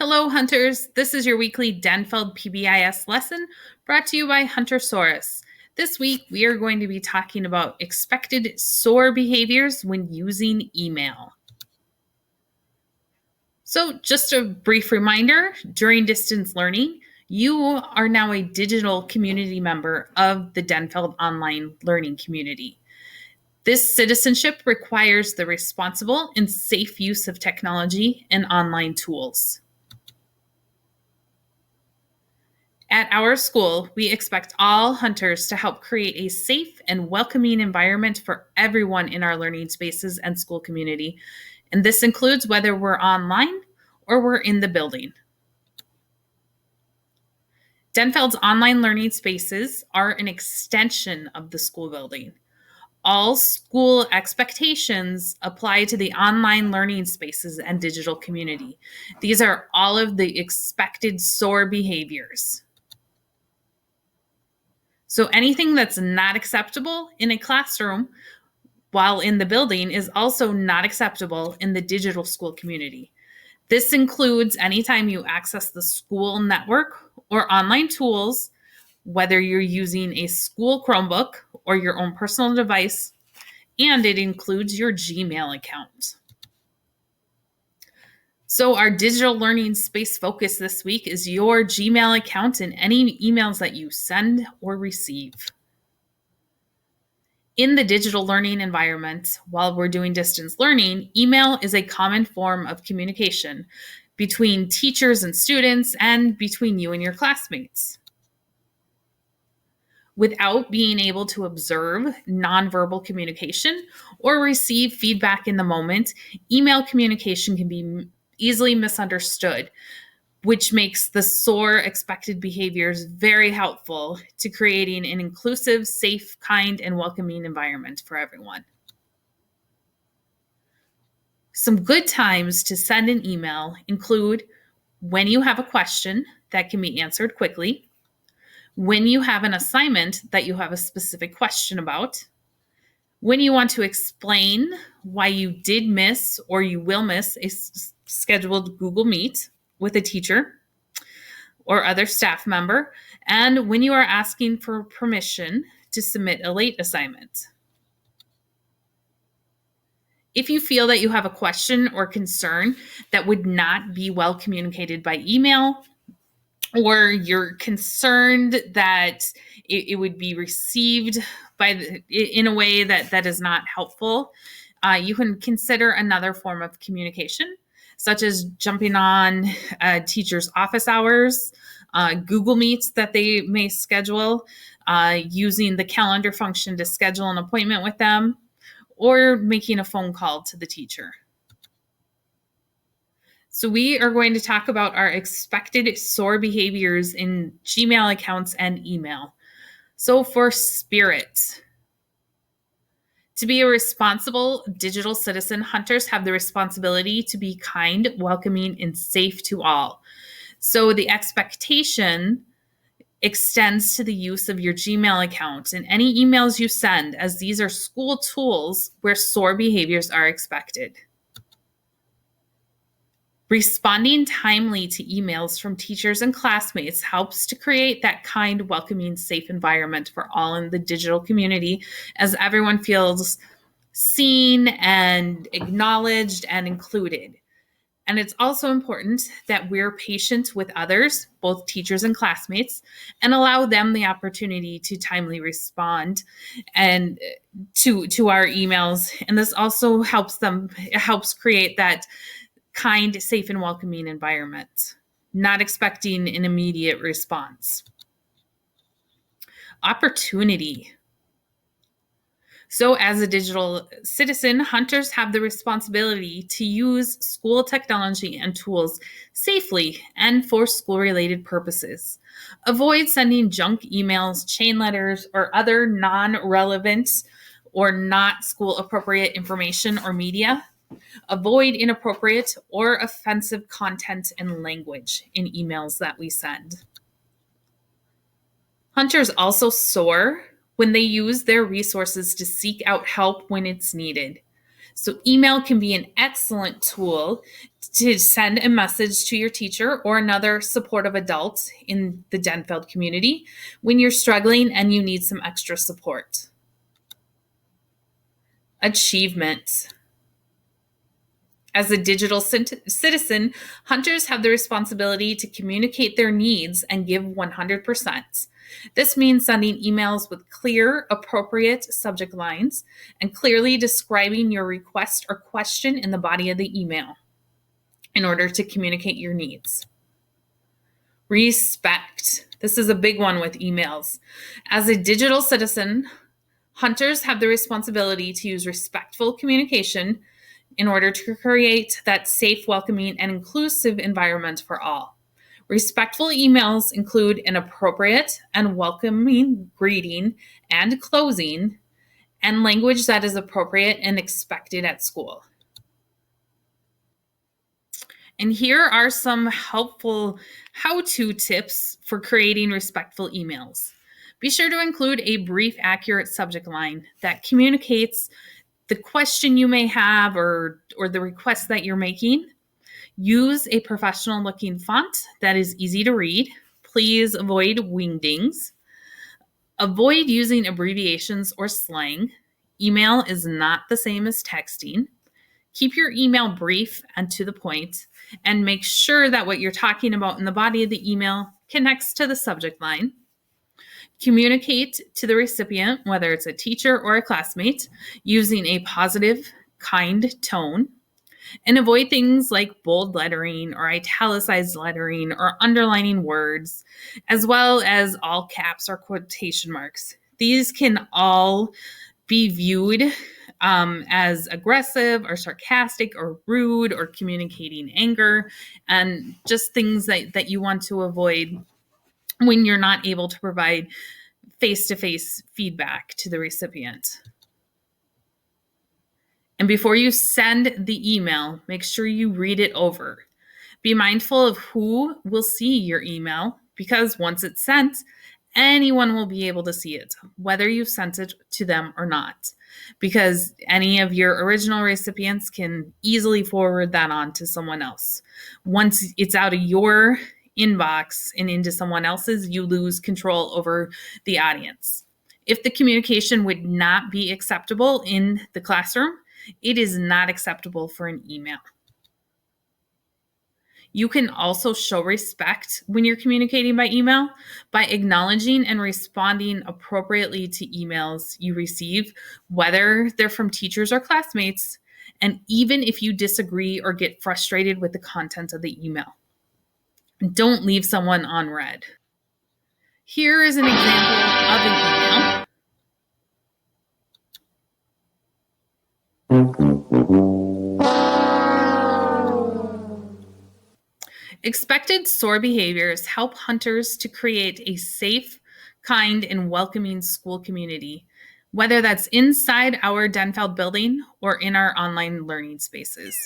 Hello, hunters. This is your weekly Denfeld PBIS lesson brought to you by Huntersaurus. This week, we are going to be talking about expected SOAR behaviors when using email. So, just a brief reminder, during distance learning, you are now a digital community member of the Denfeld online learning community. This citizenship requires the responsible and safe use of technology and online tools. At our school, we expect all hunters to help create a safe and welcoming environment for everyone in our learning spaces and school community. And this includes whether we're online or we're in the building. Denfeld's online learning spaces are an extension of the school building. All school expectations apply to the online learning spaces and digital community. These are all of the expected SOAR behaviors. So anything that's not acceptable in a classroom while in the building is also not acceptable in the digital school community. This includes anytime you access the school network or online tools, whether you're using a school Chromebook or your own personal device, and it includes your Gmail account. So our digital learning space focus this week is your Gmail account and any emails that you send or receive. In the digital learning environment, while we're doing distance learning, email is a common form of communication between teachers and students and between you and your classmates. Without being able to observe nonverbal communication or receive feedback in the moment, email communication can be easily misunderstood, which makes the SOAR expected behaviors very helpful to creating an inclusive, safe, kind, and welcoming environment for everyone. Some good times to send an email include when you have a question that can be answered quickly, when you have an assignment that you have a specific question about, when you want to explain why you did miss or you will miss a scheduled Google Meet with a teacher or other staff member, and when you are asking for permission to submit a late assignment. If you feel that you have a question or concern that would not be well communicated by email, or you're concerned that it would be received in a way that is not helpful, you can consider another form of communication, such as jumping on teachers' office hours, Google Meets that they may schedule, using the calendar function to schedule an appointment with them, or making a phone call to the teacher. So we are going to talk about our expected SOAR behaviors in Gmail accounts and email. So for spirit, to be a responsible digital citizen, hunters have the responsibility to be kind, welcoming, and safe to all. So the expectation extends to the use of your Gmail account and any emails you send, as these are school tools where SOAR behaviors are expected. Responding timely to emails from teachers and classmates helps to create that kind, welcoming, safe environment for all in the digital community, as everyone feels seen and acknowledged and included. And it's also important that we're patient with others, both teachers and classmates, and allow them the opportunity to timely respond and to our emails. And this also helps create that kind, safe, and welcoming environment, not expecting an immediate response. Opportunity. So as a digital citizen, hunters have the responsibility to use school technology and tools safely and for school-related purposes. Avoid sending junk emails, chain letters, or other non-relevant or not school-appropriate information or media. Avoid inappropriate or offensive content and language in emails that we send. Hunters also SOAR when they use their resources to seek out help when it's needed. So email can be an excellent tool to send a message to your teacher or another supportive adult in the Denfeld community when you're struggling and you need some extra support. Achievement. As a digital citizen, hunters have the responsibility to communicate their needs and give 100%. This means sending emails with clear, appropriate subject lines and clearly describing your request or question in the body of the email in order to communicate your needs. Respect. This is a big one with emails. As a digital citizen, hunters have the responsibility to use respectful communication in order to create that safe, welcoming, and inclusive environment for all. Respectful emails include an appropriate and welcoming greeting and closing, and language that is appropriate and expected at school. And here are some helpful how-to tips for creating respectful emails. Be sure to include a brief, accurate subject line that communicates the question you may have or the request that you're making. Use a professional looking font that is easy to read. Please avoid wingdings. Avoid using abbreviations or slang. Email is not the same as texting. Keep your email brief and to the point, and make sure that what you're talking about in the body of the email connects to the subject line. Communicate to the recipient, whether it's a teacher or a classmate, using a positive, kind tone. And avoid things like bold lettering or italicized lettering or underlining words, as well as all caps or quotation marks. These can all be viewed as aggressive or sarcastic or rude or communicating anger, and just things that you want to avoid when you're not able to provide face-to-face feedback to the recipient. And before you send the email, make sure you read it over. Be mindful of who will see your email, because once it's sent, anyone will be able to see it, whether you've sent it to them or not, because any of your original recipients can easily forward that on to someone else. Once it's out of your inbox and into someone else's, you lose control over the audience. If the communication would not be acceptable in the classroom, it is not acceptable for an email. You can also show respect when you're communicating by email by acknowledging and responding appropriately to emails you receive, whether they're from teachers or classmates, and even if you disagree or get frustrated with the content of the email. Don't leave someone on read. Here is an example of an email. Expected SOAR behaviors help hunters to create a safe, kind, and welcoming school community, whether that's inside our Denfeld building or in our online learning spaces.